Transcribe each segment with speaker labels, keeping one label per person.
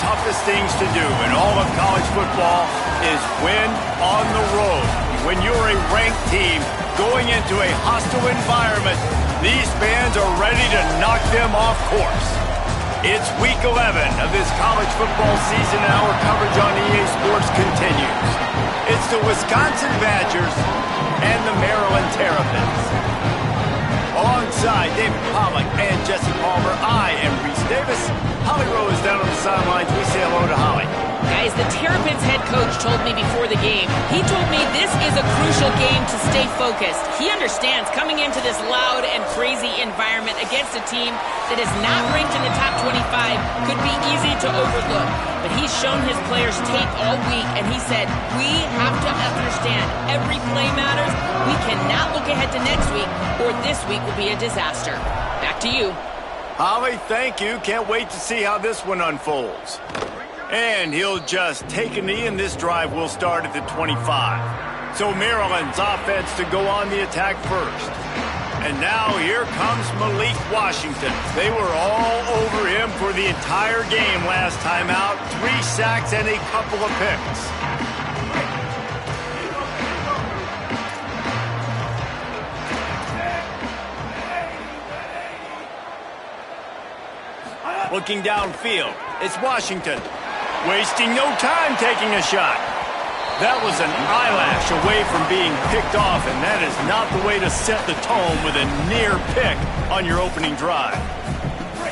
Speaker 1: toughest things to do in all of college football is win on the road. When you're a ranked team going into a hostile environment, these fans are ready to knock them off course. It's week 11 of this college football season, and our coverage on EA Sports continues. It's the Wisconsin Badgers and the Maryland Terrapins. Alongside David Pollack and Jesse Palmer, I am Reese Davis. Holly Rowe is down on the sidelines. We say hello to Holly.
Speaker 2: Guys, the Terrapins head coach told me before the game, he told me this is a crucial game to stay focused. He understands coming into this loud and crazy environment against a team that is not ranked in the top 25 could be easy to overlook. But he's shown his players tape all week, and he said, we have to understand every play matters. We cannot look ahead to next week, or this week will be a disaster. Back to you.
Speaker 1: Holly, thank you. Can't wait to see how this one unfolds. And he'll just take a knee, and this drive will start at the 25. So Maryland's offense to go on the attack first. And now here comes Malik Washington. They were all over him for the entire game last time out. 3 sacks and a couple of picks. Looking downfield, it's Washington. Wasting no time taking a shot. That was an eyelash away from being picked off, and that is not the way to set the tone with a near pick on your opening drive.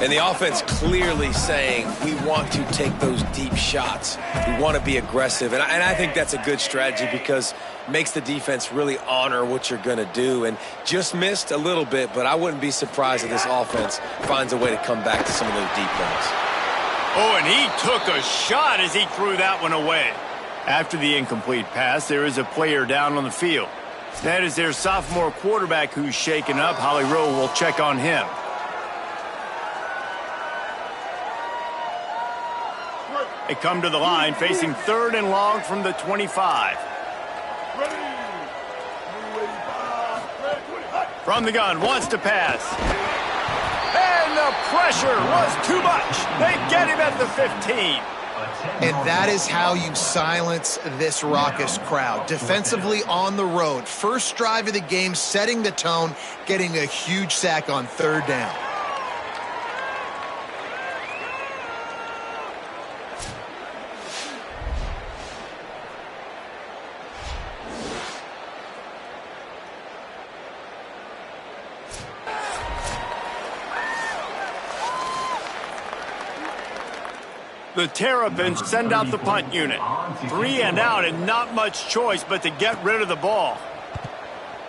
Speaker 3: And the offense clearly saying, we want to take those deep shots. We want to be aggressive. And I think that's a good strategy because it makes the defense really honor what you're going to do. And just missed a little bit, but I wouldn't be surprised if this offense finds a way to come back to some of those deep balls.
Speaker 1: Oh, and he took a shot as he threw that one away. After the incomplete pass, there is a player down on the field. That is their sophomore quarterback who's shaken up. Holly Rowe will check on him. They come to the line facing 3rd and long from the 25. From the gun, wants to pass. And the pressure was too much. They get him at the 15.
Speaker 4: And that is how you silence this raucous crowd. Defensively on the road. First drive of the game, setting the tone, getting a huge sack on 3rd down.
Speaker 1: The Terrapins send out the punt unit. 3 and out and not much choice but to get rid of the ball.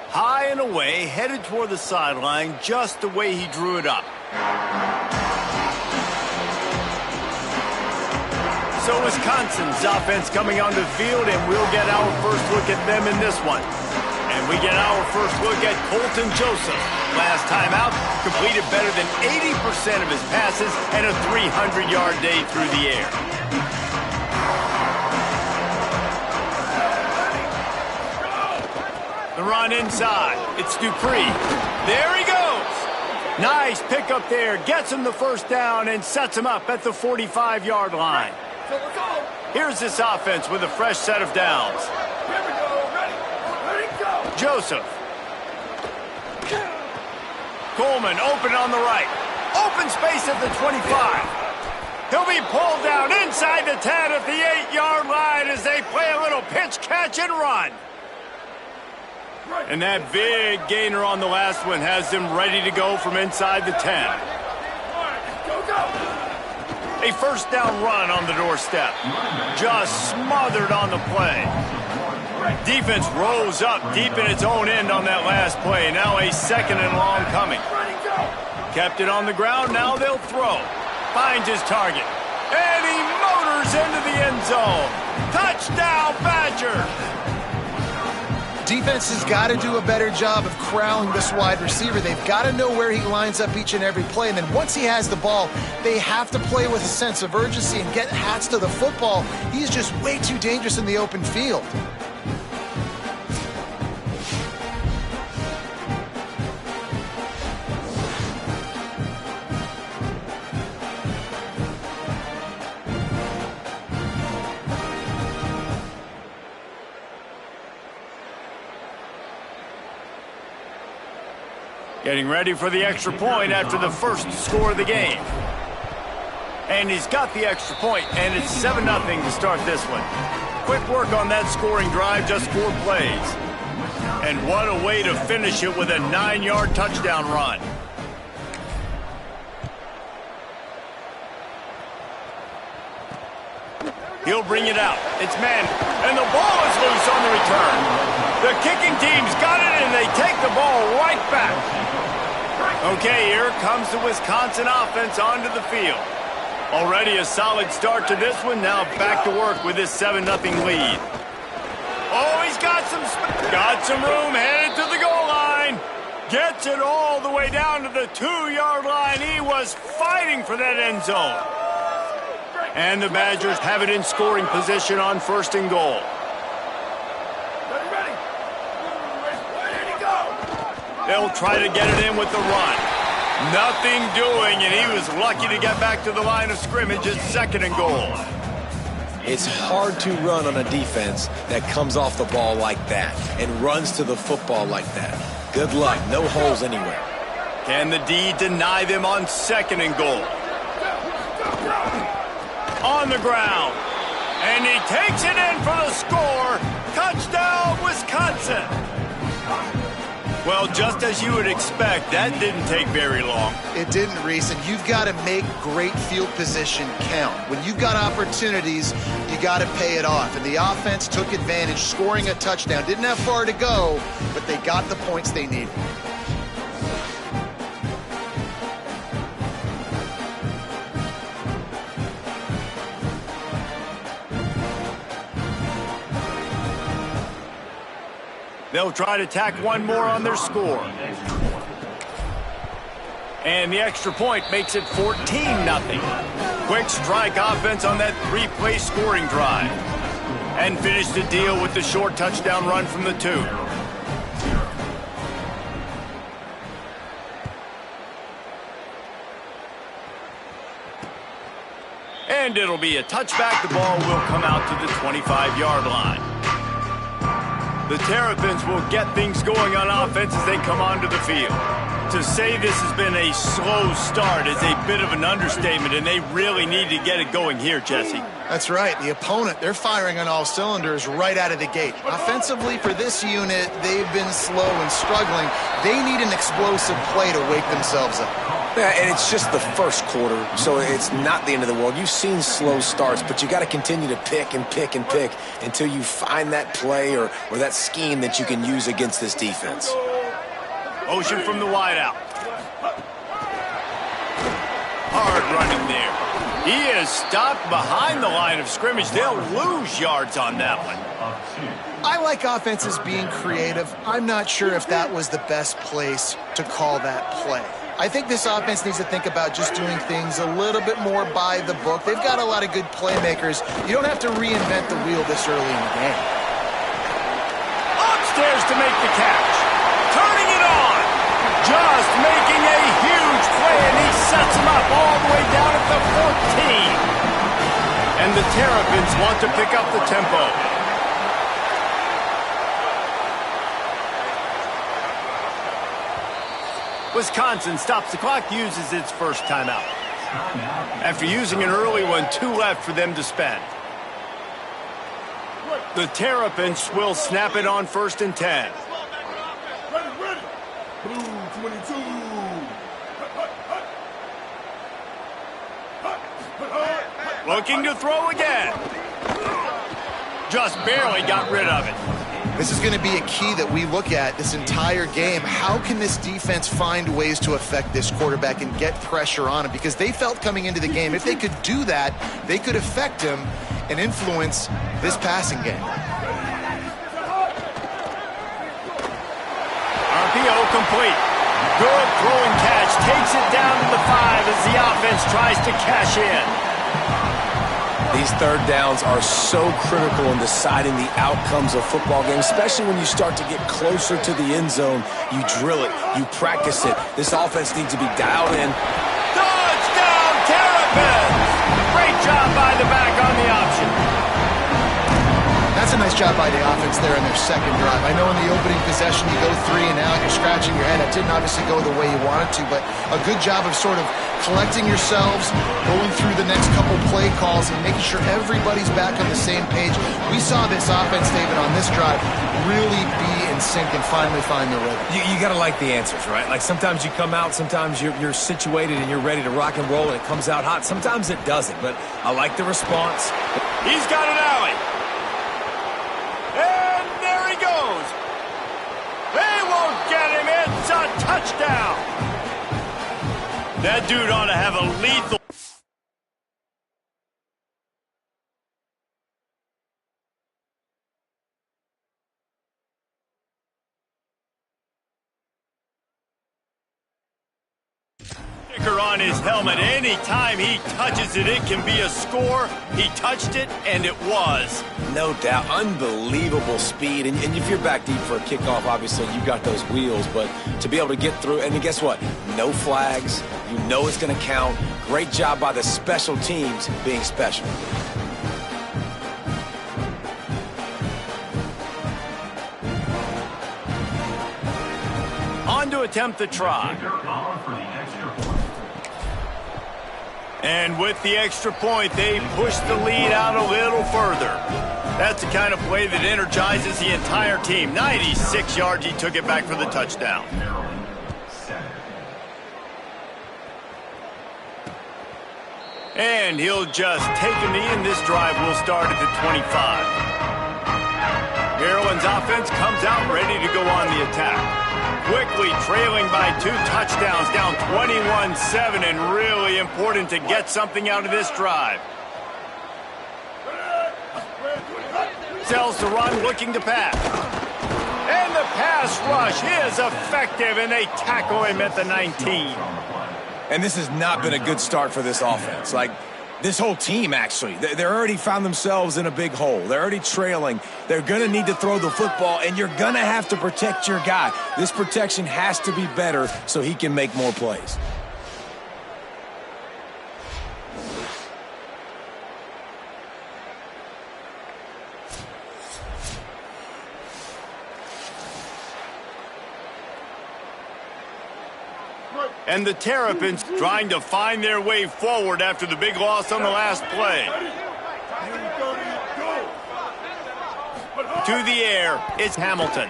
Speaker 1: High and away, headed toward the sideline just the way he drew it up. So Wisconsin's offense coming onto the field, and we'll get our first look at them in this one. And we get our first look at Colton Joseph. Last time out, completed better than 80% of his passes and a 300-yard day through the air. The run inside. It's Dupree. There he goes. Nice pick up there. Gets him the first down and sets him up at the 45-yard line. Here's this offense with a fresh set of downs. Joseph. Coleman open on the right. Open space at the 25. He'll be pulled down inside the 10 at the 8-yard line as they play a little pitch, catch, and run. And that big gainer on the last one has them ready to go from inside the 10. A first down run on the doorstep. Just smothered on the play. Defense rose up deep in its own end on that last play. Now a 2nd and long coming. Kept it on the ground. Now they'll throw. Finds his target. And he motors into the end zone. Touchdown, Badger!
Speaker 4: Defense has got to do a better job of corralling this wide receiver. They've got to know where he lines up each and every play. And then once he has the ball, they have to play with a sense of urgency and get hats to the football. He's just way too dangerous in the open field.
Speaker 1: Getting ready for the extra point after the first score of the game. And he's got the extra point, and it's 7-0 to start this one. Quick work on that scoring drive, just 4 plays. And what a way to finish it with a 9-yard touchdown run. He'll bring it out. It's man, and the ball is loose on the return. The kicking team's got it, and they take the ball right back. Okay, here comes the Wisconsin offense onto the field. Already a solid start to this one. Now back to work with this 7-0 lead. Oh, he's got some room, headed to the goal line. Gets it all the way down to the 2-yard line. He was fighting for that end zone. And the Badgers have it in scoring position on 1st and goal. They'll try to get it in with the run. Nothing doing, and he was lucky to get back to the line of scrimmage at 2nd and goal.
Speaker 3: It's hard to run on a defense that comes off the ball like that and runs to the football like that. Good luck. No holes anywhere.
Speaker 1: Can the D deny them on 2nd and goal? On the ground. And he takes it in for the score. Touchdown, Wisconsin. Well, just as you would expect, that didn't take very long.
Speaker 4: It didn't, Reese, and you've got to make great field position count. When you've got opportunities, you got to pay it off. And the offense took advantage, scoring a touchdown. Didn't have far to go, but they got the points they needed.
Speaker 1: They'll try to tack one more on their score. And the extra point makes it 14-0. Quick strike offense on that 3-play scoring drive. And finish the deal with the short touchdown run from the 2. And it'll be a touchback. The ball will come out to the 25-yard line. The Terrapins will get things going on offense as they come onto the field. To say this has been a slow start is a bit of an understatement, and they really need to get it going here, Jesse.
Speaker 4: That's right. The opponent, they're firing on all cylinders right out of the gate. Offensively, for this unit, they've been slow and struggling. They need an explosive play to wake themselves up.
Speaker 3: Yeah, and it's just the first quarter, so it's not the end of the world. You've seen slow starts, but you got to continue to pick and pick and pick until you find that play or that scheme that you can use against this defense.
Speaker 1: Motion from the wideout. Hard running there. He is stopped behind the line of scrimmage. They'll lose yards on that one.
Speaker 4: I like offenses being creative. I'm not sure if that was the best place to call that play. I think this offense needs to think about just doing things a little bit more by the book. They've got a lot of good playmakers. You don't have to reinvent the wheel this early in the game.
Speaker 1: Upstairs to make the catch. Turning it on. Just making a huge play, and he sets him up all the way down at the 14. And the Terrapins want to pick up the tempo. Wisconsin stops the clock, uses its first timeout. After using an early one, 2 left for them to spend. The Terrapins will snap it on 1st and 10. Looking to throw again. Just barely got rid of it.
Speaker 4: This is going to be a key that we look at this entire game. How can this defense find ways to affect this quarterback and get pressure on him? Because they felt coming into the game, if they could do that, they could affect him and influence this passing game.
Speaker 1: RPO complete. Good throwing catch. Takes it down to the 5 as the offense tries to cash in.
Speaker 3: These third downs are so critical in deciding the outcomes of football games, especially when you start to get closer to the end zone. You drill it, you practice it. This offense needs to be dialed in.
Speaker 1: Touchdown, Terrapins! Great job by the back on the option.
Speaker 4: That's a nice job job by the offense there in their second drive. I know in the opening possession you go 3 and out, you're scratching your head. That didn't obviously go the way you wanted to, but a good job of sort of collecting yourselves, going through the next couple play calls, and making sure everybody's back on the same page. We saw this offense, David, on this drive really be in sync and finally find the rhythm.
Speaker 3: You got to like the answers, right? Like sometimes you come out, sometimes you're situated and you're ready to rock and roll and it comes out hot. Sometimes it doesn't, but I like the response.
Speaker 1: He's got an alley. And there he goes. They won't get him. It's a touchdown. That dude ought to have a lethal. On his helmet. Anytime he touches it, it can be a score. He touched it, and it was.
Speaker 3: No doubt. Unbelievable speed. And if you're back deep for a kickoff, obviously you've got those wheels. But to be able to get through, and guess what? No flags. You know it's going to count. Great job by the special teams being special.
Speaker 1: On to attempt the try. And with the extra point, they push the lead out a little further. That's the kind of play that energizes the entire team. 96 yards, he took it back for the touchdown. And he'll just take a knee, and this drive will start at the 25. Maryland's offense comes out ready to go on the attack. Quickly trailing by 2 touchdowns, down 21-7, and really important to get something out of this drive. Sells the run, looking to pass. And the pass rush is effective, and they tackle him at the 19.
Speaker 3: And this has not been a good start for this offense. Like, this whole team, actually. They're already found themselves in a big hole. They're already trailing. They're going to need to throw the football, and you're going to have to protect your guy. This protection has to be better so he can make more plays.
Speaker 1: And the Terrapins trying to find their way forward after the big loss on the last play. To the air, it's Hamilton.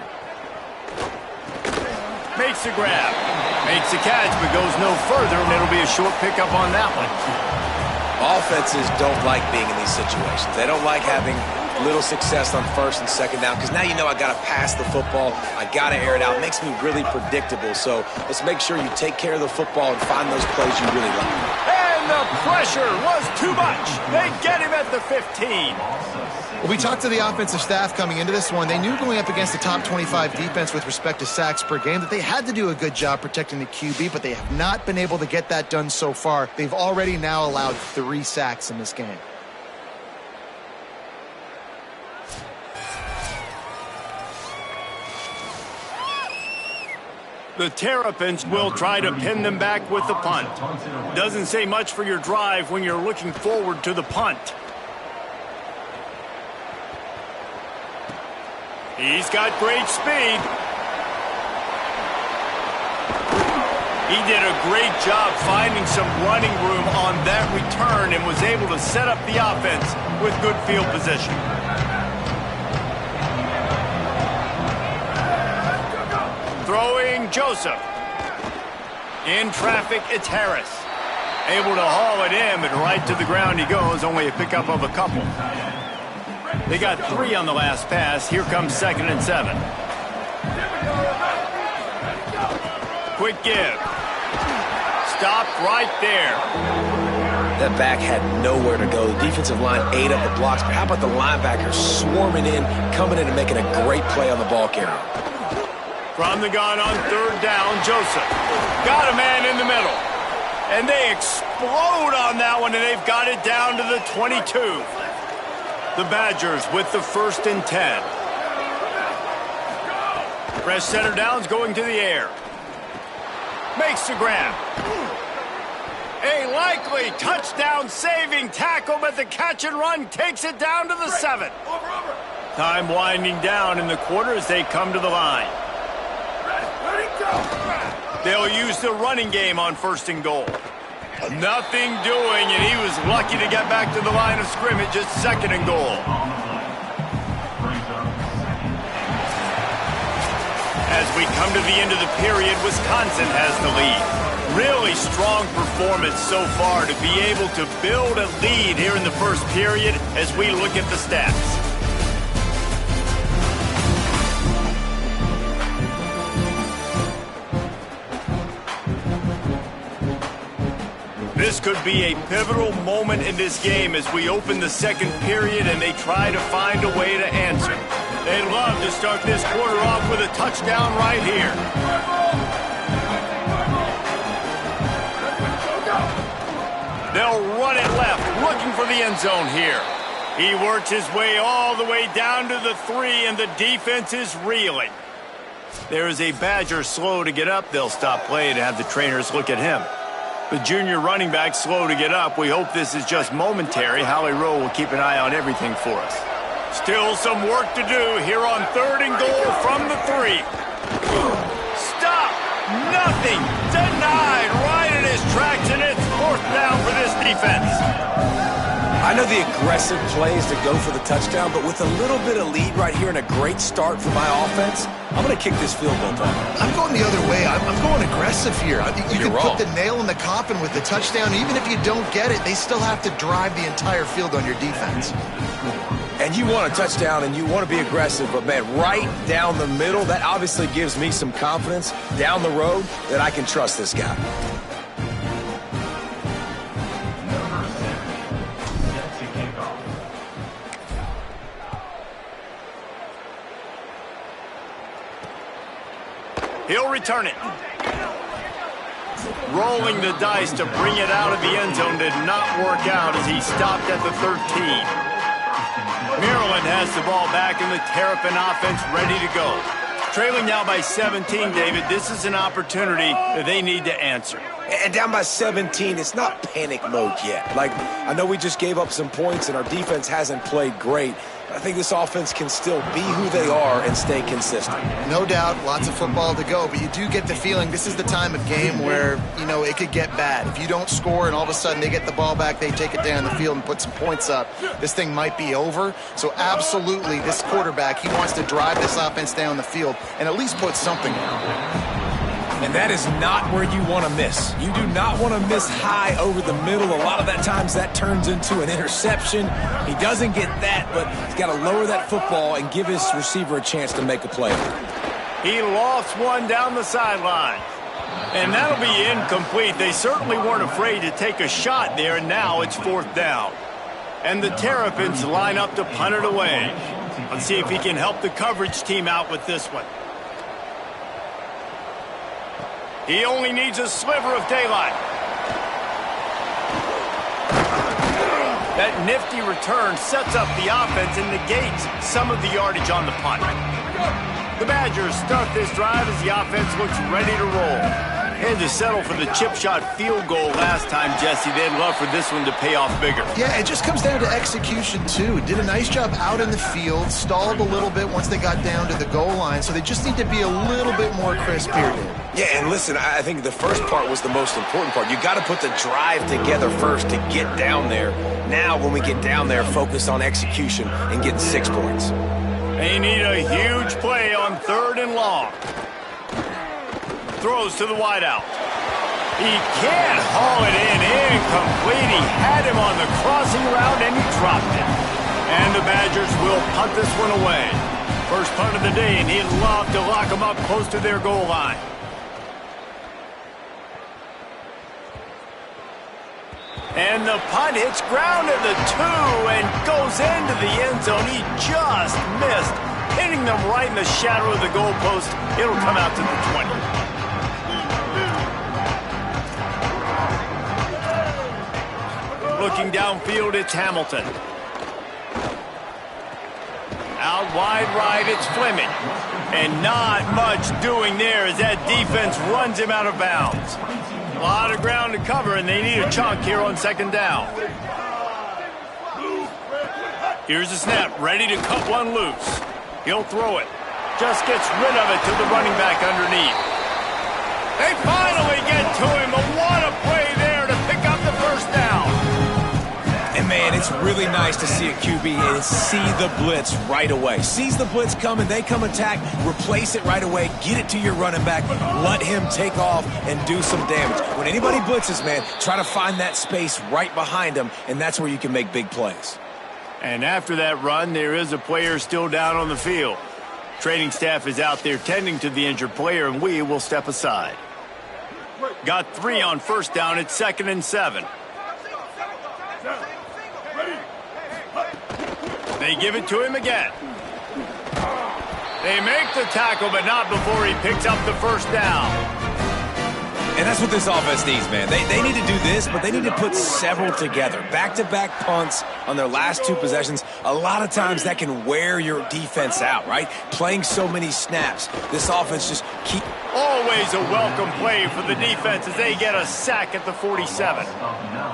Speaker 1: Makes the grab. Makes the catch, but goes no further, and it'll be a short pickup on that one.
Speaker 3: Offenses don't like being in these situations. They don't like having little success on first and second down because now you know I got to pass the football. I got to air it out. It makes me really predictable. So let's make sure you take care of the football and find those plays you really like.
Speaker 1: And the pressure was too much. They get him at the 15.
Speaker 4: Well, we talked to the offensive staff coming into this one. They knew going up against the top 25 defense with respect to sacks per game that they had to do a good job protecting the QB, but they have not been able to get that done so far. They've already now allowed 3 sacks in this game.
Speaker 1: The Terrapins will try to pin them back with the punt. Doesn't say much for your drive when you're looking forward to the punt. He's got great speed. He did a great job finding some running room on that return and was able to set up the offense with good field position. Throwing Joseph. In traffic, it's Harris. Able to haul it in, but right to the ground he goes. Only a pickup of a couple. They got 3 on the last pass. Here comes 2nd and 7. Quick give. Stopped right there.
Speaker 3: That back had nowhere to go. The defensive line ate up the blocks, but how about the linebackers swarming in, coming in and making a great play on the ball carrier?
Speaker 1: From the gun on 3rd down, Joseph. Got a man in the middle. And they explode on that one, and they've got it down to the 22. The Badgers with the 1st and 10. Fresh center downs going to the air. Makes the grab. A likely touchdown saving tackle, but the catch and run takes it down to the 7. Time winding down in the quarter as they come to the line. They'll use the running game on 1st and goal. Nothing doing, and he was lucky to get back to the line of scrimmage at 2nd and goal. As we come to the end of the period, Wisconsin has the lead. Really strong performance so far to be able to build a lead here in the 1st period as we look at the stats. This could be a pivotal moment in this game as we open the 2nd period and they try to find a way to answer. They'd love to start this quarter off with a touchdown right here. They'll run it left, looking for the end zone here. He works his way all the way down to the 3, and the defense is reeling. There is a Badger slow to get up. They'll stop play to have the trainers look at him. The junior running back slow to get up. We hope this is just momentary. Howie Rowe will keep an eye on everything for us. Still some work to do here on 3rd and goal from the 3. Stop! Nothing! Denied right in his tracks, and it's 4th down for this defense.
Speaker 3: I know the aggressive plays to go for the touchdown, but with a little bit of lead right here and a great start for my offense, I'm going to kick this field goal punt.
Speaker 4: I'm going the other way. I'm going aggressive here. You can
Speaker 3: wrong.
Speaker 4: put the nail in the coffin with the touchdown. Even if you don't get it, they still have to drive the entire field on your defense.
Speaker 3: And you want a touchdown and you want to be aggressive, but man, right down the middle, that obviously gives me some confidence down the road that I can trust this guy.
Speaker 1: He'll return it. Rolling the dice to bring it out of the end zone did not work out as he stopped at the 13. Maryland has the ball back and the Terrapin offense ready to go. Trailing now by 17, David. This is an opportunity that they need to answer.
Speaker 3: And down by 17, it's not panic mode yet. Like, I know we just gave up some points and our defense hasn't played great. I think this offense can still be who they are and stay consistent.
Speaker 4: No doubt, lots of football to go, but you do get the feeling this is the time of game where, you know, it could get bad. If you don't score and all of a sudden they get the ball back, they take it down the field and put some points up, this thing might be over. So absolutely, this quarterback, he wants to drive this offense down the field and at least put something down.
Speaker 3: And that is not where you want to miss. You do not want to miss high over the middle. A lot of that times that turns into an interception. He doesn't get that, but he's got to lower that football and give his receiver a chance to make a play.
Speaker 1: He lost one down the sideline. And that'll be incomplete. They certainly weren't afraid to take a shot there, and now it's 4th down. And the Terrapins line up to punt it away. Let's see if he can help the coverage team out with this one. He only needs a sliver of daylight. That nifty return sets up the offense and negates some of the yardage on the punt. The Badgers start this drive as the offense looks ready to roll. Had to settle for the chip shot field goal last time, Jesse. They'd love for this one to pay off bigger.
Speaker 4: Yeah, it just comes down to execution, too. Did a nice job out in the field, stalled a little bit once they got down to the goal line, so they just need to be a little bit more crisp here.
Speaker 3: Yeah, and listen, I think the first part was the most important part. You got to put the drive together first to get down there. Now, when we get down there, focus on execution and getting 6 points.
Speaker 1: They need a huge play on 3rd and long. Throws to the wideout. He can't haul it in. Incomplete. He had him on the crossing route, and he dropped it. And the Badgers will punt this one away. First punt of the day, and he'd love to lock them up close to their goal line. And the punt hits ground at the 2 and goes into the end zone. He just missed, hitting them right in the shadow of the goalpost. It'll come out to the 20. Looking downfield, it's Hamilton. Out wide right, it's Fleming. And not much doing there as that defense runs him out of bounds. A lot of ground to cover, and they need a chunk here on 2nd down. Here's the snap, ready to cut one loose. He'll throw it. Just gets rid of it to the running back underneath. They finally get to him, but what a play there to pick up the first down.
Speaker 3: And, man, it's really nice to see a QB and see the blitz right away. Sees the blitz coming, they come attack, replace it right away, get it to your running back, let him take off and do some damage. When anybody blitzes, man, try to find that space right behind them, and that's where you can make big plays.
Speaker 1: And after that run, there is a player still down on the field. Training staff is out there tending to the injured player, and we will step aside. Got 3 on first down. It's 2nd and 7. They give it to him again. They make the tackle, but not before he picks up the first down.
Speaker 3: And that's what this offense needs, man. They need to do this, but they need to put several together. Back-to-back punts on their last 2 possessions. A lot of times that can wear your defense out, right? Playing so many snaps. This offense just keep...
Speaker 1: Always a welcome play for the defense as they get a sack at the 47.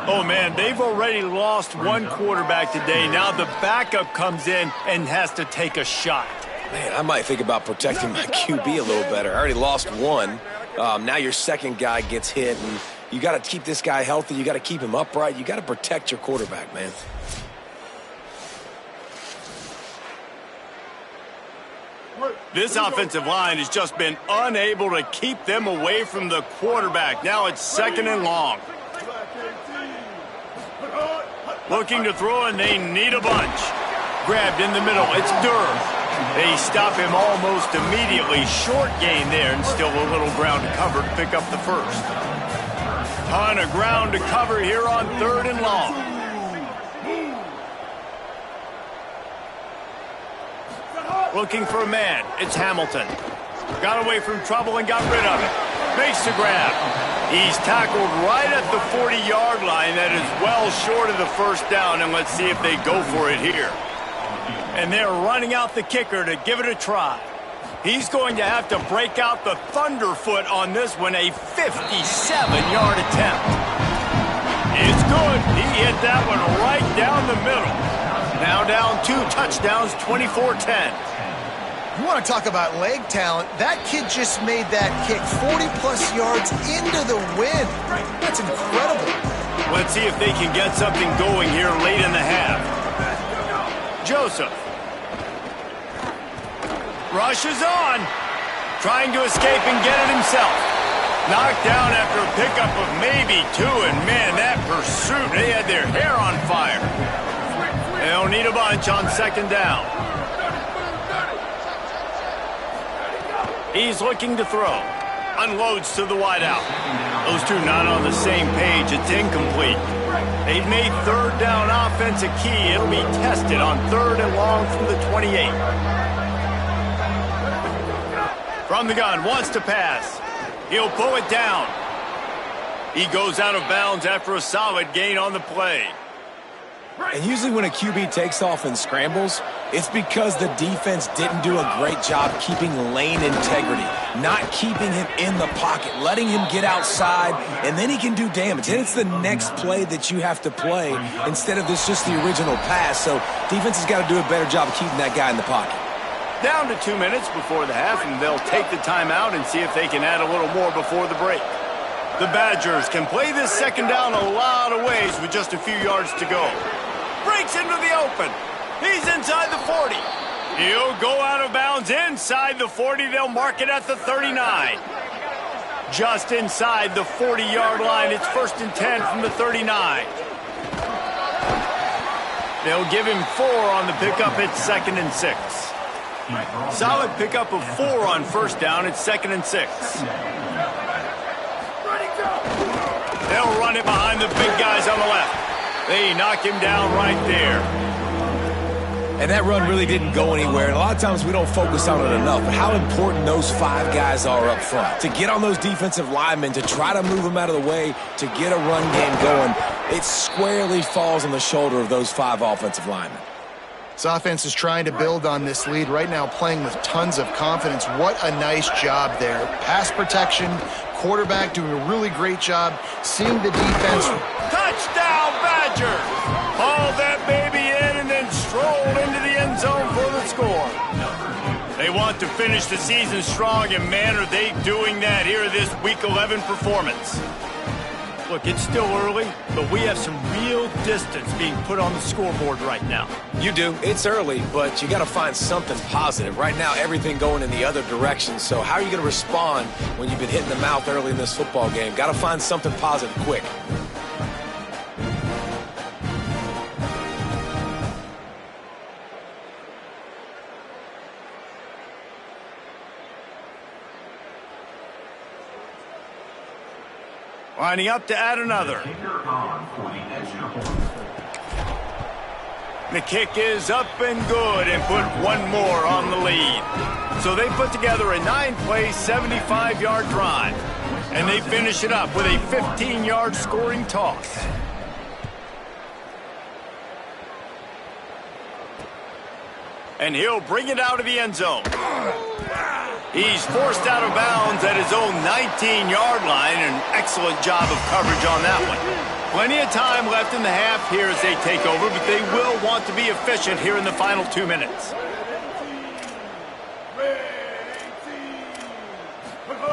Speaker 1: Oh, man, they've already lost one quarterback today. Now the backup comes in and has to take a shot.
Speaker 3: Man, I might think about protecting my QB a little better. I already lost one. Now your second guy gets hit, and you got to keep this guy healthy. You got to keep him upright. You got to protect your quarterback, man.
Speaker 1: This offensive line has just been unable to keep them away from the quarterback. Now it's 2nd and long. Looking to throw, and they need a bunch. Grabbed in the middle. It's Durham. They stop him almost immediately. Short gain there, and still a little ground to cover to pick up the first. Ton of ground to cover here on 3rd and long. Looking for a man. It's Hamilton. Got away from trouble and got rid of it. Makes the grab. He's tackled right at the 40-yard line. That is well short of the first down, and let's see if they go for it here. And they're running out the kicker to give it a try. He's going to have to break out the thunderfoot on this one, a 57-yard attempt. It's good. He hit that one right down the middle. Now down 2 touchdowns, 24-10.
Speaker 4: You want to talk about leg talent? That kid just made that kick 40-plus yards into the wind. That's incredible.
Speaker 1: Let's see if they can get something going here late in the half. Joseph. Rushes on. Trying to escape and get it himself. Knocked down after a pickup of maybe 2, and man, that pursuit, they had their hair on fire. They'll need a bunch on 2nd down. He's looking to throw. Unloads to the wideout. Those two not on the same page. It's incomplete. They've made 3rd down offense a key. It'll be tested on 3rd and long from the 28. From the gun, wants to pass. He'll pull it down. He goes out of bounds after a solid gain on the play.
Speaker 3: And usually when a QB takes off and scrambles, it's because the defense didn't do a great job keeping lane integrity, not keeping him in the pocket, letting him get outside, and then he can do damage. And it's the next play that you have to play instead of just the original pass. So defense has got to do a better job of keeping that guy in the pocket.
Speaker 1: Down to 2 minutes before the half, and they'll take the timeout and see if they can add a little more before the break. The Badgers can play this 2nd down a lot of ways with just a few yards to go. Breaks into the open. He's inside the 40. He'll go out of bounds inside the 40. They'll mark it at the 39. Just inside the 40-yard line. It's 1st and 10 from the 39. They'll give him 4 on the pickup. It's 2nd and 6. Solid pickup of 4 on 1st down. It's 2nd and 6. They'll run it behind the big guys on the left. They knock him down right there.
Speaker 3: And that run really didn't go anywhere. And a lot of times we don't focus on it enough. But how important those 5 guys are up front. To get on those defensive linemen, to try to move them out of the way, to get a run game going, it squarely falls on the shoulder of those 5 offensive linemen.
Speaker 4: This offense is trying to build on this lead right now, playing with tons of confidence. What a nice job there. Pass protection, quarterback doing a really great job, seeing the defense.
Speaker 1: Touchdown, Badgers! Haul that baby in and then stroll They want to finish the season strong, and man, are they doing that here in this Week 11 performance. Look, it's still early, but we have some real distance being put on the scoreboard right now.
Speaker 3: You do. It's early, but you got to find something positive. Right now, everything going in the other direction. So how are you going to respond when you've been hit in the mouth early in this football game? Got to find something positive quick.
Speaker 1: Lining up to add another. The kick is up and good and put one more on the lead. So they put together a 9-play, 75-yard drive. And they finish it up with a 15-yard scoring toss. And he'll bring it out of the end zone. He's forced out of bounds at his own 19-yard line. An excellent job of coverage on that one. Plenty of time left in the half here as they take over, but they will want to be efficient here in the final 2 minutes.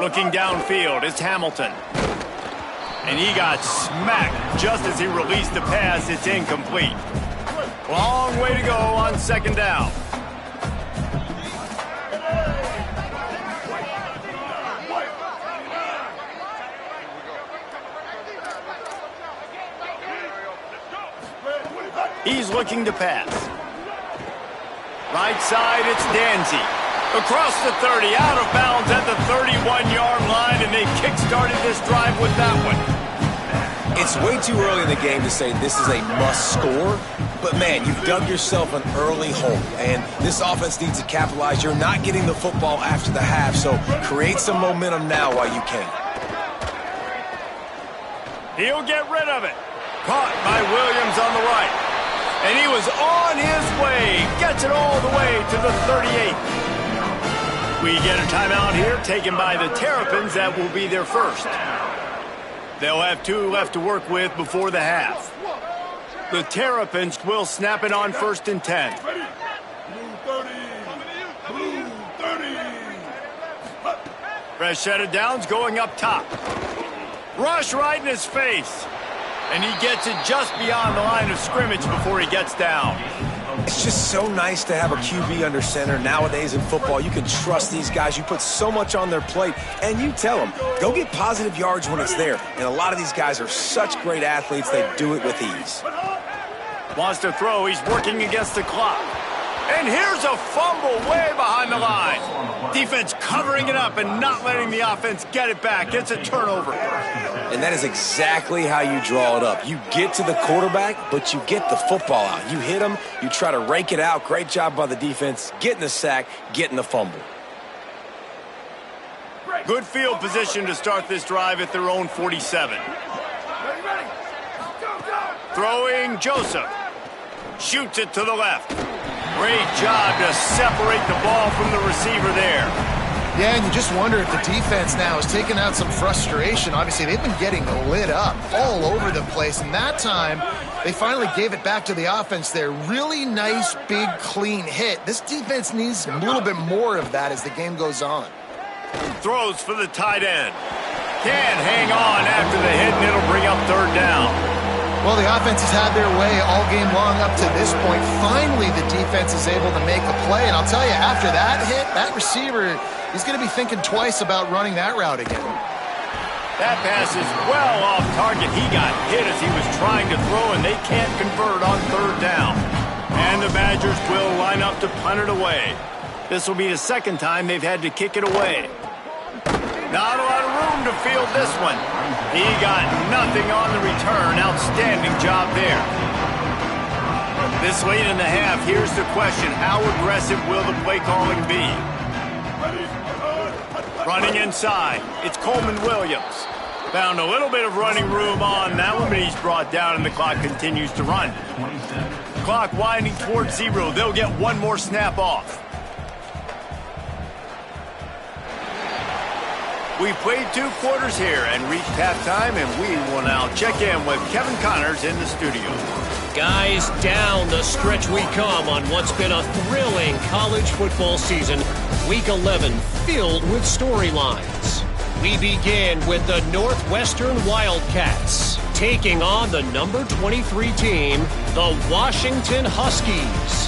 Speaker 1: Looking downfield, it's Hamilton. And he got smacked just as he released the pass. It's incomplete. Long way to go on second down. He's looking to pass. Right side, it's Danzy. Across the 30, out of bounds at the 31-yard line, and they kick-started this drive with that one.
Speaker 3: It's way too early in the game to say this is a must score, but man, you've dug yourself an early hole, and this offense needs to capitalize. You're not getting the football after the half, so create some momentum now while you can.
Speaker 1: He'll get rid of it. Caught by Williams on the right. And he was on his way. Gets it all the way to the 38. We get a timeout here taken by the Terrapins. That will be their first. They'll have 2 left to work with before the half. The Terrapins will snap it on 1st and 10. Fresh set of downs going up top. Rush right in his face. And he gets it just beyond the line of scrimmage before he gets down.
Speaker 3: It's just so nice to have a QB under center. Nowadays in football, you can trust these guys. You put so much on their plate, and you tell them, go get positive yards when it's there. And a lot of these guys are such great athletes, they do it with ease.
Speaker 1: Wants to throw. He's working against the clock. And here's a fumble way behind the line. Defense covering it up and not letting the offense get it back. It's a turnover.
Speaker 3: And that is exactly how you draw it up. You get to the quarterback, but you get the football out. You hit him, you try to rake it out. Great job by the defense, getting the sack, getting the fumble.
Speaker 1: Good field position to start this drive at their own 47. Throwing Joseph. Shoots it to the left. Great job to separate the ball from the receiver there.
Speaker 4: Yeah, and you just wonder if the defense now is taking out some frustration. Obviously, they've been getting lit up all over the place, and that time they finally gave it back to the offense there. Really nice, big, clean hit. This defense needs a little bit more of that as the game goes on.
Speaker 1: Throws for the tight end. Can't hang on after the hit, and it'll bring up 3rd down.
Speaker 4: Well, the offense has had their way all game long up to this point. Finally, the defense is able to make a play. And I'll tell you, after that hit, that receiver, he's going to be thinking twice about running that route again.
Speaker 1: That pass is well off target. He got hit as he was trying to throw, and they can't convert on 3rd down. And the Badgers will line up to punt it away. This will be the 2nd time they've had to kick it away. Not a lot of room to field this one. He got nothing on the return. Outstanding job there. This late in the half, here's the question. How aggressive will the play calling be? Running inside, it's Coleman Williams. Found a little bit of running room on that one, but he's brought down and the clock continues to run. Clock winding towards 0. They'll get one more snap off. We played 2 quarters here and reached halftime, and we will now check in with Kevin Connors in the studio.
Speaker 5: Guys, down the stretch we come on what's been a thrilling college football season. Week 11 filled with storylines. We begin with the Northwestern Wildcats taking on the number 23 team, the Washington Huskies.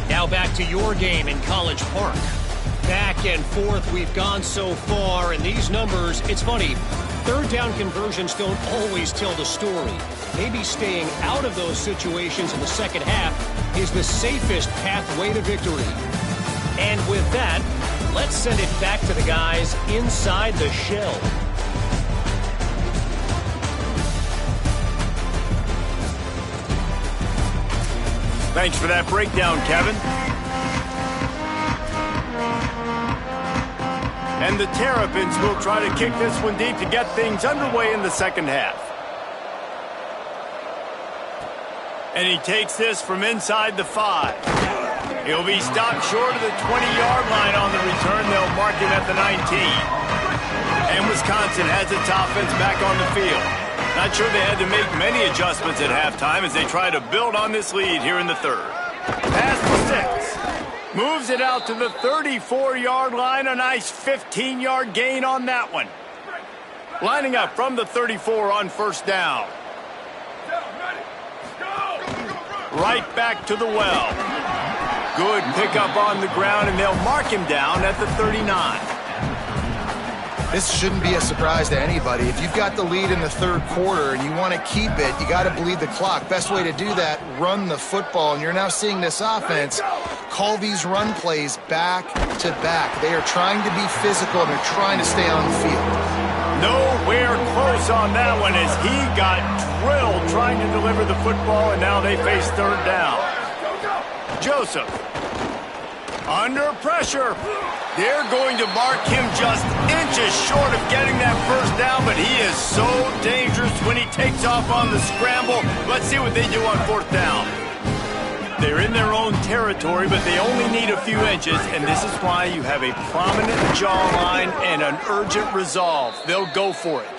Speaker 5: Now back to your game in College Park. Back and forth we've gone so far, and these numbers, it's funny, third down conversions don't always tell the story. Maybe staying out of those situations in the second half is the safest pathway to victory. And with that, let's send it back to the guys inside the shell.
Speaker 1: Thanks for that breakdown, Kevin. And the Terrapins will try to kick this one deep to get things underway in the second half. And he takes this from inside the 5. He'll be stopped short of the 20-yard line on the return. They'll mark him at the 19. And Wisconsin has its offense back on the field. Not sure they had to make many adjustments at halftime as they try to build on this lead here in the third. Pass for 6. Moves it out to the 34-yard line. A nice 15-yard gain on that one. Lining up from the 34 on first down. Right back to the well. Good pickup on the ground, and they'll mark him down at the 39.
Speaker 4: This shouldn't be a surprise to anybody. If you've got the lead in the third quarter and you want to keep it, you got to bleed the clock. Best way to do that, run the football. And you're now seeing this offense call these run plays back to back. They are trying to be physical, and they're trying to stay on the field.
Speaker 1: Nowhere close on that one as he got drilled trying to deliver the football, and now they face third down. Joseph under pressure. They're going to mark him just inches short of getting that first down, but he is so dangerous when he takes off on the scramble. Let's see what they do on fourth down. They're in their own territory, but they only need a few inches, and this is why you have a prominent jawline and an urgent resolve. They'll go for it.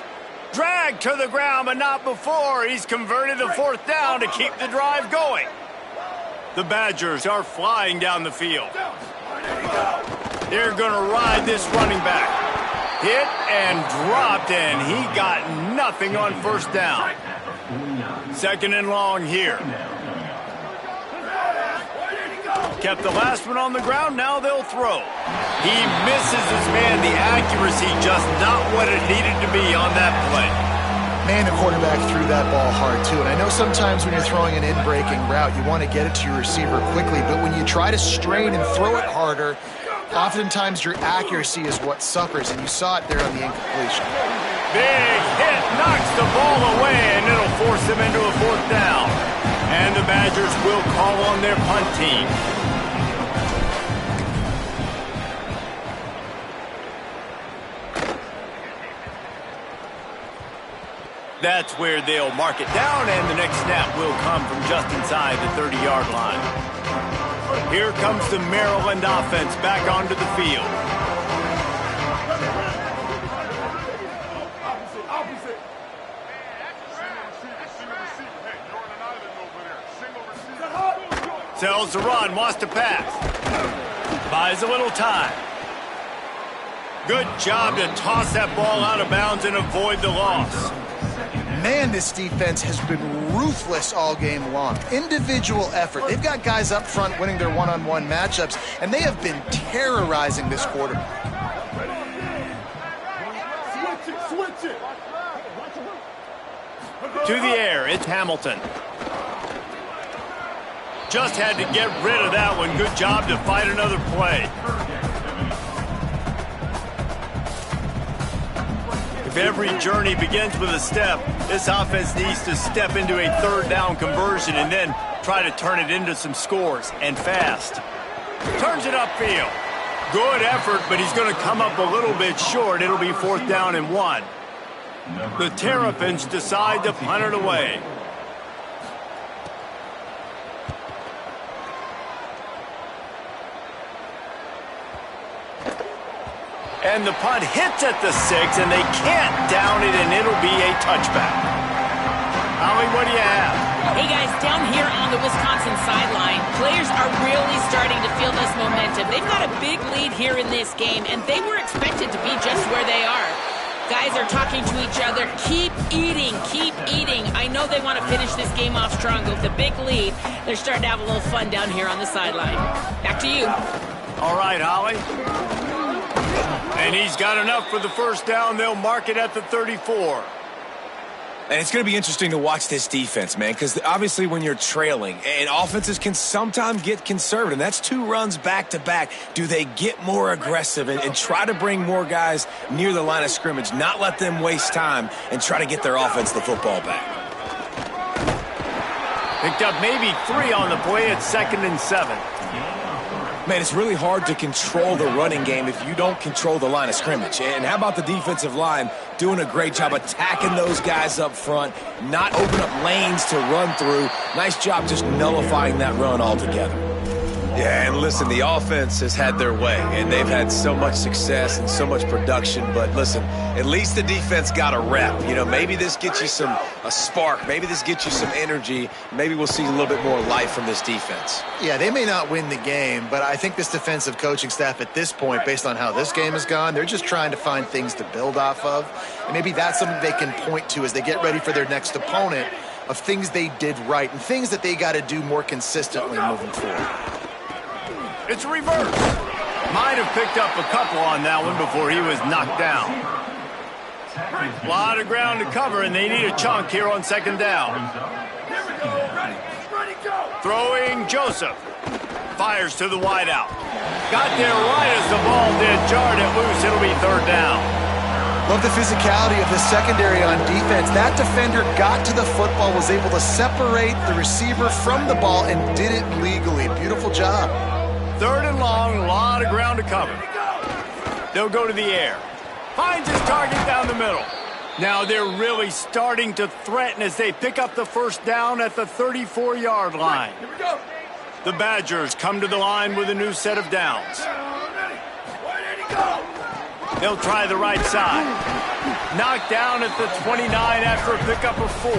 Speaker 1: Drag to the ground, but not before. He's converted the fourth down to keep the drive going. The Badgers are flying down the field. They're going to ride this running back. Hit and dropped, and he got nothing on first down. Second and long here. Kept the last one on the ground, now they'll throw. He misses his man. The accuracy just not what it needed to be on that play.
Speaker 4: Man, the quarterback threw that ball hard, too. And I know sometimes when you're throwing an in-breaking route, you want to get it to your receiver quickly. But when you try to strain and throw it harder, oftentimes your accuracy is what suffers. And you saw it there on the incompletion.
Speaker 1: Big hit, knocks the ball away, and it'll force them into a fourth down. And the Badgers will call on their punt team. That's where they'll mark it down, and the next snap will come from just inside the 30-yard line. Here comes the Maryland offense back onto the field. Sells the run, wants to pass. Buys a little time. Good job to toss that ball out of bounds and avoid the loss.
Speaker 4: Man, this defense has been ruthless all game long. Individual effort. They've got guys up front winning their one-on-one matchups, and they have been terrorizing this quarterback.
Speaker 1: To the air, it's Hamilton. Just had to get rid of that one. Good job to fight another play. If every journey begins with a step, this offense needs to step into a third down conversion and then try to turn it into some scores, and fast. Turns it upfield. Good effort, but he's going to come up a little bit short. It'll be fourth down and 1. The Terrapins decide to punt it away. And the punt hits at the 6, and they can't down it, and it'll be a touchback. Howie, what do you have?
Speaker 2: Hey, guys, down here on the Wisconsin sideline, players are really starting to feel this momentum. They've got a big lead here in this game, and they were expected to be just where they are. Guys are talking to each other. Keep eating, keep eating. I know they want to finish this game off strong, but with a big lead, they're starting to have a little fun down here on the sideline. Back to you.
Speaker 1: All right, Holly. And he's got enough for the first down. They'll mark it at the 34.
Speaker 3: And it's going to be interesting to watch this defense, man, because obviously when you're trailing, and offenses can sometimes get conservative, and that's 2 runs back-to-back. Do they get more aggressive and try to bring more guys near the line of scrimmage, not let them waste time, and try to get their offense the football back?
Speaker 1: Picked up maybe 3 on the play at 2nd and 7.
Speaker 3: Man, it's really hard to control the running game if you don't control the line of scrimmage. And how about the defensive line doing a great job attacking those guys up front, not open up lanes to run through. Nice job just nullifying that run altogether. Yeah, and listen, the offense has had their way, and they've had so much success and so much production. But listen, at least the defense got a rep. You know, maybe this gets you a spark. Maybe this gets you some energy. Maybe we'll see a little bit more life from this defense.
Speaker 4: Yeah, they may not win the game, but I think this defensive coaching staff at this point, based on how this game has gone, they're just trying to find things to build off of. And maybe that's something they can point to as they get ready for their next opponent, of things they did right and things that they got to do more consistently moving forward.
Speaker 1: It's a reverse. Might have picked up a couple on that one before he was knocked down. A lot of ground to cover, and they need a chunk here on 2nd down. Throwing Joseph. Fires to the wideout. Got there right as the ball did. Jarred it loose. It'll be 3rd down.
Speaker 4: Love the physicality of the secondary on defense. That defender got to the football, was able to separate the receiver from the ball, and did it legally. Beautiful job.
Speaker 1: 3rd and long, a lot of ground to cover. They'll go to the air. Finds his target down the middle. Now they're really starting to threaten as they pick up the 1st down at the 34-yard line. The Badgers come to the line with a new set of downs. They'll try the right side. Knocked down at the 29 after a pickup of 4.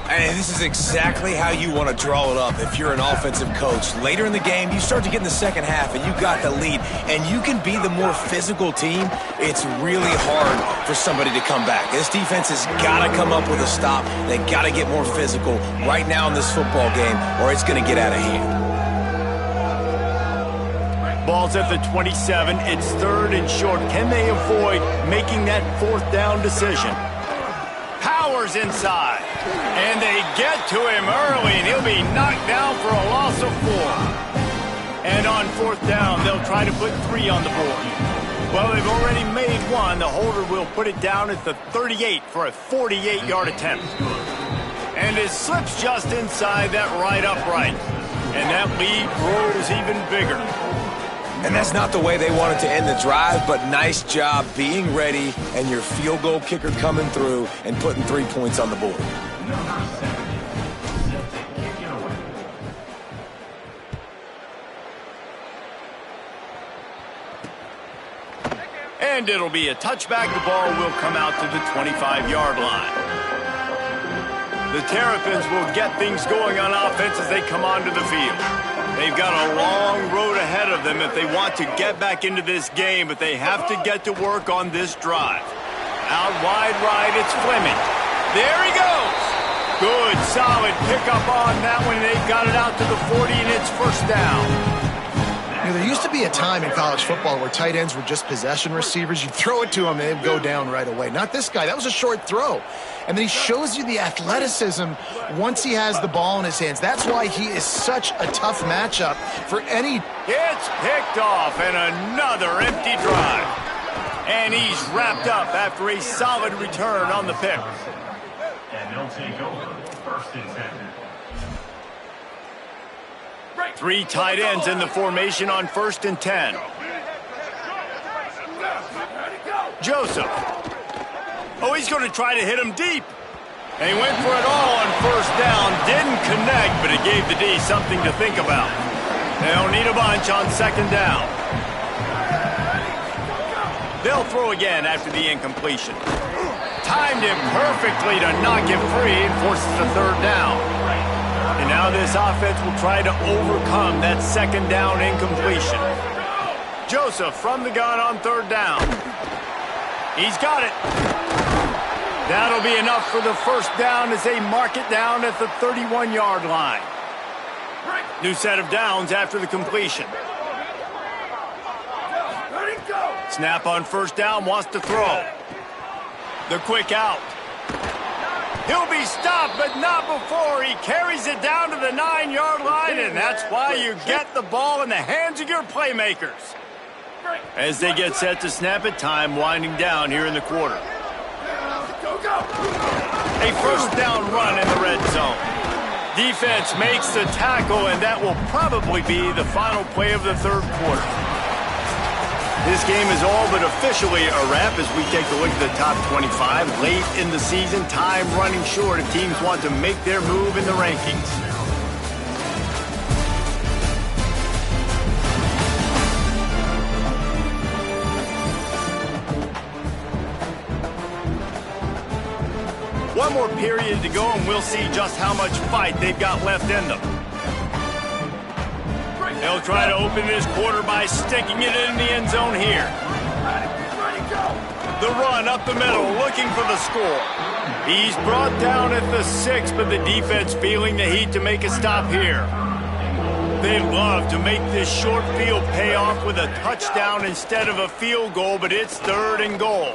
Speaker 3: And this is exactly how you want to draw it up if you're an offensive coach. Later in the game, you start to get in the second half, and you got the lead, and you can be the more physical team. It's really hard for somebody to come back. This defense has got to come up with a stop. They got to get more physical right now in this football game, or it's going to get out of hand.
Speaker 1: Ball's at the 27. It's 3rd and short. Can they avoid making that 4th down decision? Powers inside. And they get to him early, and he'll be knocked down for a loss of 4. And on 4th down, they'll try to put 3 on the board. Well, they've already made 1. The holder will put it down at the 38 for a 48-yard attempt. And it slips just inside that right upright. And that lead grows even bigger.
Speaker 3: And that's not the way they wanted to end the drive, but nice job being ready and your field goal kicker coming through and putting 3 points on the board.
Speaker 1: And it'll be a touchback. The ball will come out to the 25-yard line. The Terrapins will get things going on offense as they come onto the field. They've got a long road ahead of them if they want to get back into this game, but they have to get to work on this drive. Out wide right, it's Fleming. There he goes. Good, solid pickup on that one. They got it out to the 40, and it's 1st down.
Speaker 4: You know, there used to be a time in college football where tight ends were just possession receivers. You throw it to them, and they'd go down right away. Not this guy. That was a short throw. And then he shows you the athleticism once he has the ball in his hands. That's why he is such a tough matchup for any.
Speaker 1: It's picked off, and another empty drive. And he's wrapped up after a solid return on the pick.
Speaker 6: And they'll take over 1st and 10.
Speaker 1: 3 tight ends in the formation on 1st and 10. Joseph. Oh, he's going to try to hit him deep. And he went for it all on first down. Didn't connect, but it gave the D something to think about. They'll need a bunch on second down. They'll throw again after the incompletion. Timed him perfectly to knock him free and forces a third down. And now this offense will try to overcome that second down incompletion. Joseph from the gun on third down. He's got it. That'll be enough for the first down as they mark it down at the 31-yard line. New set of downs after the completion. Snap on first down, wants to throw. The quick out. He'll be stopped, but not before. He carries it down to the 9-yard line, and that's why you get the ball in the hands of your playmakers. As they get set to snap it, time winding down here in the quarter. A first down run in the red zone. Defense makes the tackle, and that will probably be the final play of the third quarter. This game is all but officially a wrap as we take a look at the top 25. Late in the season, time running short if teams want to make their move in the rankings. One more period to go, and we'll see just how much fight they've got left in them. They'll try to open this quarter by sticking it in the end zone here. The run up the middle, looking for the score. He's brought down at the 6, but the defense feeling the heat to make a stop here. They love to make this short field pay off with a touchdown instead of a field goal, but it's third and goal.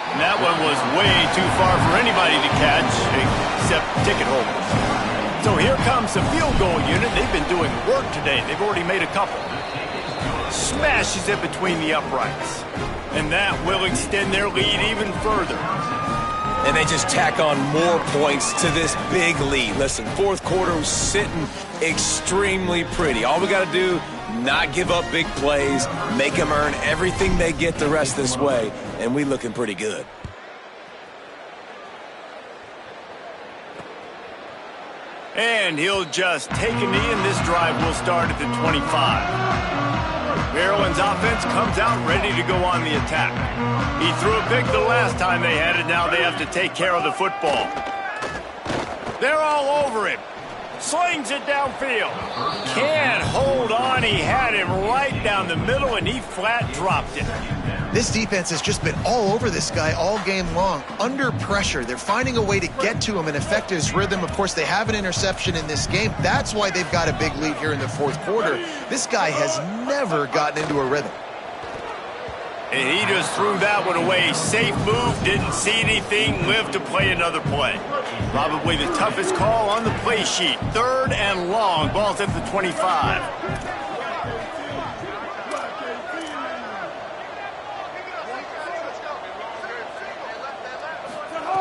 Speaker 1: And that one was way too far for anybody to catch, except ticket holders. So here comes the field goal unit. They've been doing work today. They've already made a couple. Smashes it between the uprights. And that will extend their lead even further.
Speaker 3: And they just tack on more points to this big lead. Listen, fourth quarter was sitting extremely pretty. All we got to do, not give up big plays, make them earn everything they get the rest this way, and we looking pretty good.
Speaker 1: And he'll just take a knee, and this drive will start at the 25. Maryland's offense comes out ready to go on the attack. He threw a pick the last time they had it. Now they have to take care of the football. They're all over him. Slings it downfield. Can't hold on. He had him right down the middle, and he flat dropped it.
Speaker 4: This defense has just been all over this guy all game long. Under pressure, they're finding a way to get to him and affect his rhythm. Of course, they have an interception in this game. That's why they've got a big lead here in the fourth quarter. This guy has never gotten into a rhythm.
Speaker 1: And he just threw that one away. Safe move, didn't see anything, lived to play another play. Probably the toughest call on the play sheet. Third and long, ball's at the 25.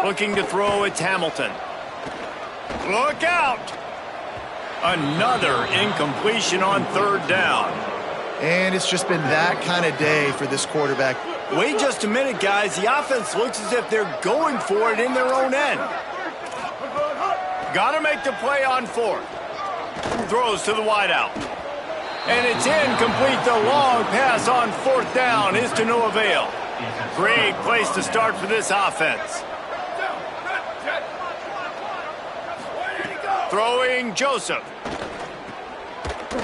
Speaker 1: Looking to throw, it's Hamilton. Look out! Another incompletion on third down.
Speaker 4: And it's just been that kind of day for this quarterback.
Speaker 1: Wait just a minute, guys. The offense looks as if they're going for it in their own end. Got to make the play on fourth. Throws to the wideout. And it's incomplete. The long pass on fourth down is to no avail. Great place to start for this offense. Throwing Joseph.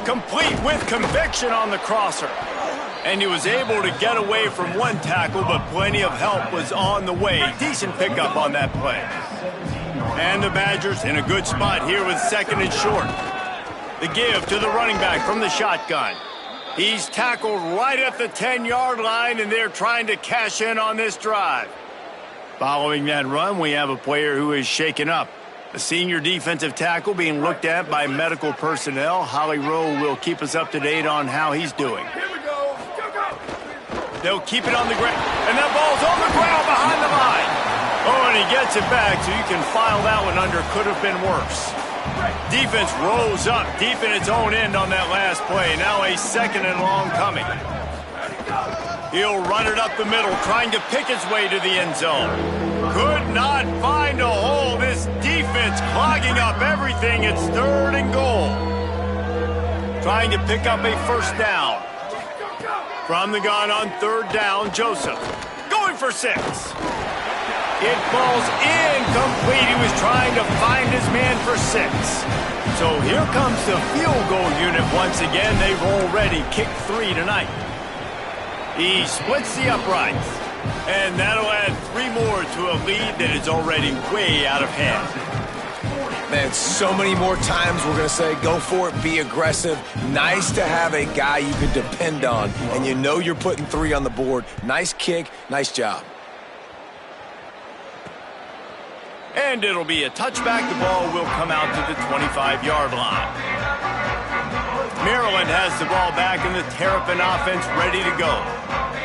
Speaker 1: Complete with conviction on the crosser. And he was able to get away from one tackle, but plenty of help was on the way. Decent pickup on that play. And the Badgers in a good spot here with second and short. The give to the running back from the shotgun. He's tackled right at the 10-yard line, and they're trying to cash in on this drive. Following that run, we have a player who is shaken up. A senior defensive tackle being looked at by medical personnel. Holly Rowe will keep us up to date on how he's doing. They'll keep it on the ground, and that ball's on the ground behind the line. Oh, and he gets it back, so you can file that one under. Could have been worse. Defense rose up deep in its own end on that last play. Now a second and long coming. He'll run it up the middle, trying to pick his way to the end zone. Could not find a hole. This defense clogging up everything. It's 3rd and goal. Trying to pick up a first down. From the gun on 3rd down, Joseph. Going for 6. It falls incomplete. He was trying to find his man for 6. So here comes the field goal unit once again. They've already kicked 3 tonight. He splits the uprights. And that'll add 3 more to a lead that is already way out of hand.
Speaker 3: Man, so many more times we're going to say, go for it, be aggressive. Nice to have a guy you can depend on, and you know you're putting 3 on the board. Nice kick, nice job.
Speaker 1: And it'll be a touchback. The ball will come out to the 25-yard line. Maryland has the ball back, and the Terrapin offense ready to go.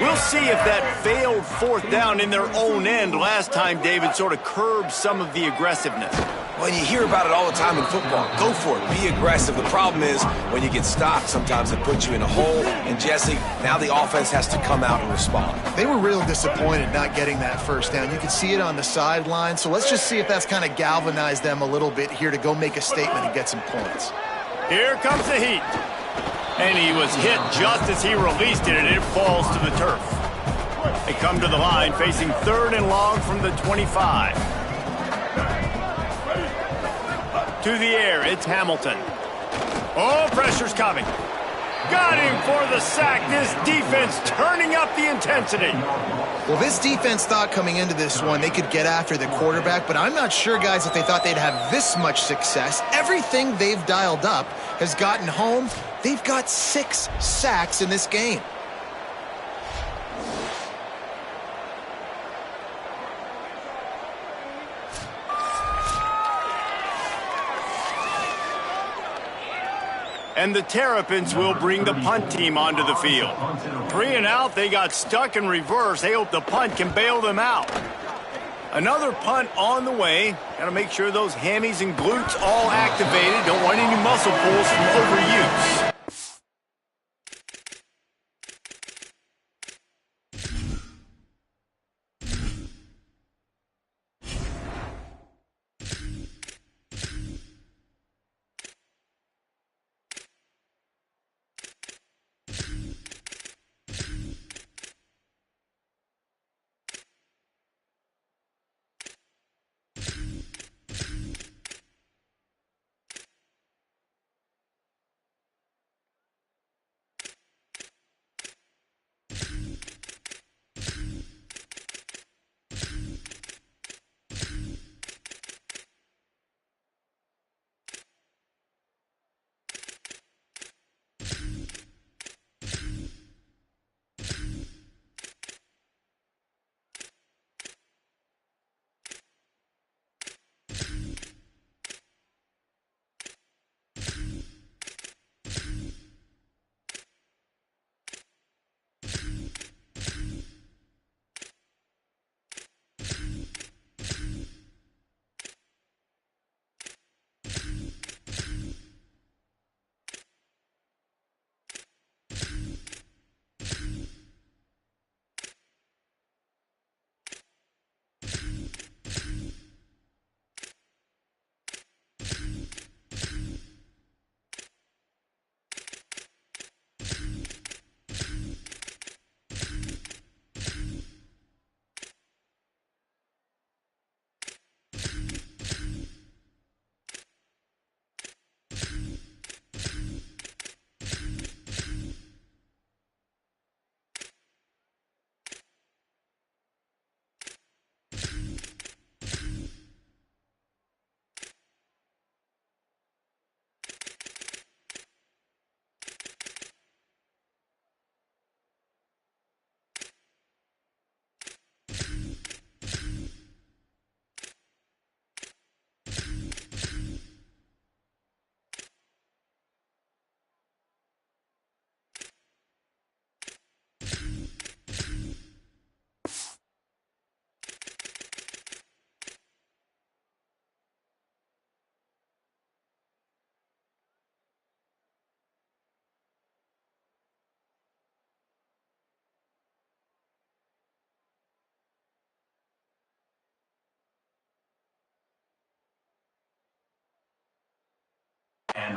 Speaker 1: We'll see if that failed 4th down in their own end last time, David, sort of curbed some of the aggressiveness.
Speaker 3: Well, you hear about it all the time in football. Go for it. Be aggressive. The problem is when you get stopped, sometimes it puts you in a hole. And, Jesse, now the offense has to come out and respond.
Speaker 4: They were real disappointed not getting that first down. You could see it on the sideline. So let's just see if that's kind of galvanized them a little bit here to go make a statement and get some points.
Speaker 1: Here comes the heat. And he was hit just as he released it, and it falls to the turf. They come to the line facing 3rd and long from the 25. To the air, it's Hamilton. Oh, pressure's coming. Got him for the sack. This defense turning up the intensity.
Speaker 4: Well, this defense thought coming into this one they could get after the quarterback, but I'm not sure, guys, if they thought they'd have this much success. Everything they've dialed up has gotten home. They've got 6 sacks in this game.
Speaker 1: And the Terrapins will bring the punt team onto the field. 3 and out, they got stuck in reverse. They hope the punt can bail them out. Another punt on the way. Got to make sure those hammies and glutes all activated. Don't want any muscle pulls from overuse.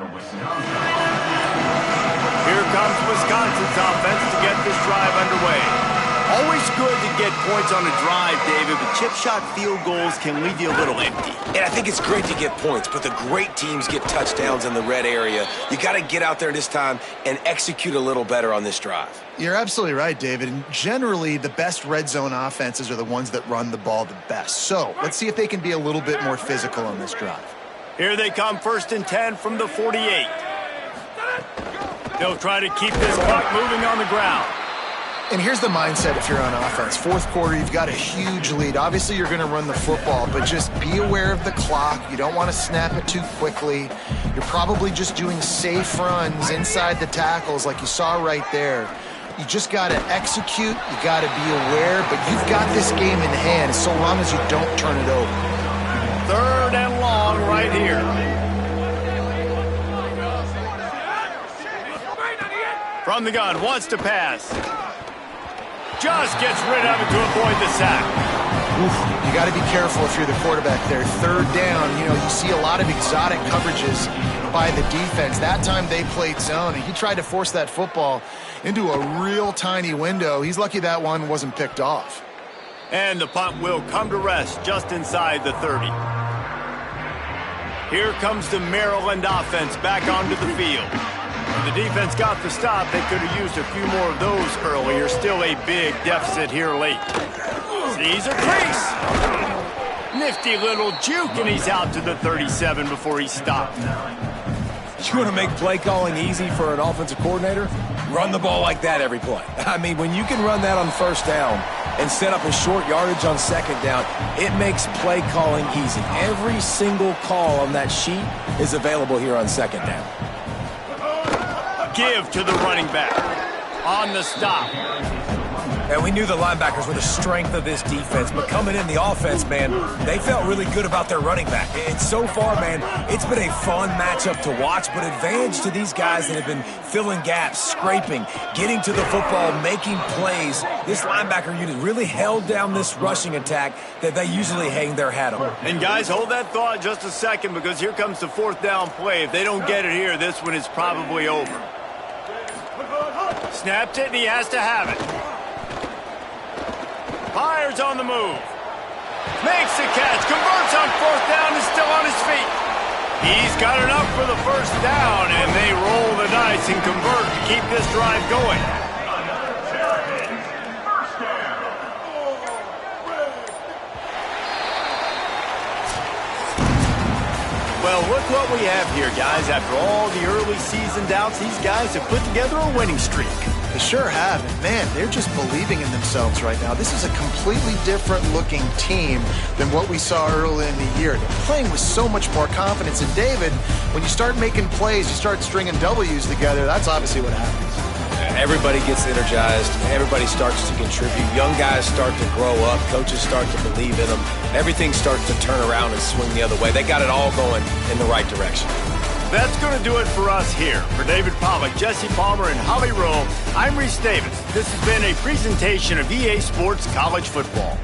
Speaker 6: for Wisconsin.
Speaker 1: Here comes Wisconsin's offense to get this drive underway. Always good to get points on a drive, David, but chip shot field goals can leave you a little empty.
Speaker 3: And I think it's great to get points, but the great teams get touchdowns in the red area. You got to get out there this time and execute a little better on this drive.
Speaker 4: You're absolutely right, David. And generally, the best red zone offenses are the ones that run the ball the best. So let's see if they can be a little bit more physical on this drive.
Speaker 1: Here they come, 1st and 10 from the 48. They'll try to keep this clock moving on the ground.
Speaker 4: And here's the mindset if you're on offense. Fourth quarter, you've got a huge lead. Obviously, you're going to run the football, but just be aware of the clock. You don't want to snap it too quickly. You're probably just doing safe runs inside the tackles like you saw right there. You just got to execute. You got to be aware, but you've got this game in hand so long as you don't turn it over.
Speaker 1: 3rd and long right here. From the gun, wants to pass. Just gets rid of it to avoid the sack.
Speaker 4: Oof, you got to be careful if you're the quarterback there. 3rd down, you see a lot of exotic coverages by the defense. That time they played zone, and he tried to force that football into a real tiny window. He's lucky that one wasn't picked off.
Speaker 1: And the punt will come to rest just inside the 30. Here comes the Maryland offense back onto the field. When the defense got the stop, they could have used a few more of those earlier. Still a big deficit here late. Sees a crease. Nifty little juke, and he's out to the 37 before he stopped.
Speaker 3: You want to make play calling easy for an offensive coordinator? Run the ball like that every play. I mean, when you can run that on 1st down and set up a short yardage on 2nd down, it makes play calling easy. Every single call on that sheet is available here on 2nd down.
Speaker 1: Give to the running back on the stop.
Speaker 3: And we knew the linebackers were the strength of this defense, but coming in the offense, man, they felt really good about their running back. And so far, man, it's been a fun matchup to watch, but advantage to these guys that have been filling gaps, scraping, getting to the football, making plays. This linebacker unit really held down this rushing attack that they usually hang their hat on.
Speaker 1: And guys, hold that thought just a second, because here comes the 4th down play. If they don't get it here, this one is probably over. Snapped it, and he has to have it. Fires on the move. Makes the catch. Converts on 4th down. Is still on his feet. He's got enough for the 1st down, and they roll the dice and convert to keep this drive going. Well, look what we have here, guys. After all the early season doubts, these guys have put together a winning streak.
Speaker 4: They sure have. And man, they're just believing in themselves right now. This is a completely different looking team than what we saw early in the year. They're playing with so much more confidence. And David, when you start making plays, you start stringing W's together, that's obviously what happens.
Speaker 3: Everybody gets energized. Everybody starts to contribute. Young guys start to grow up. Coaches start to believe in them. Everything starts to turn around and swing the other way. They got it all going in the right direction.
Speaker 1: That's going to do it for us here. For David Pollack, Jesse Palmer, and Holly Rowe, I'm Reese Davis. This has been a presentation of EA Sports College Football.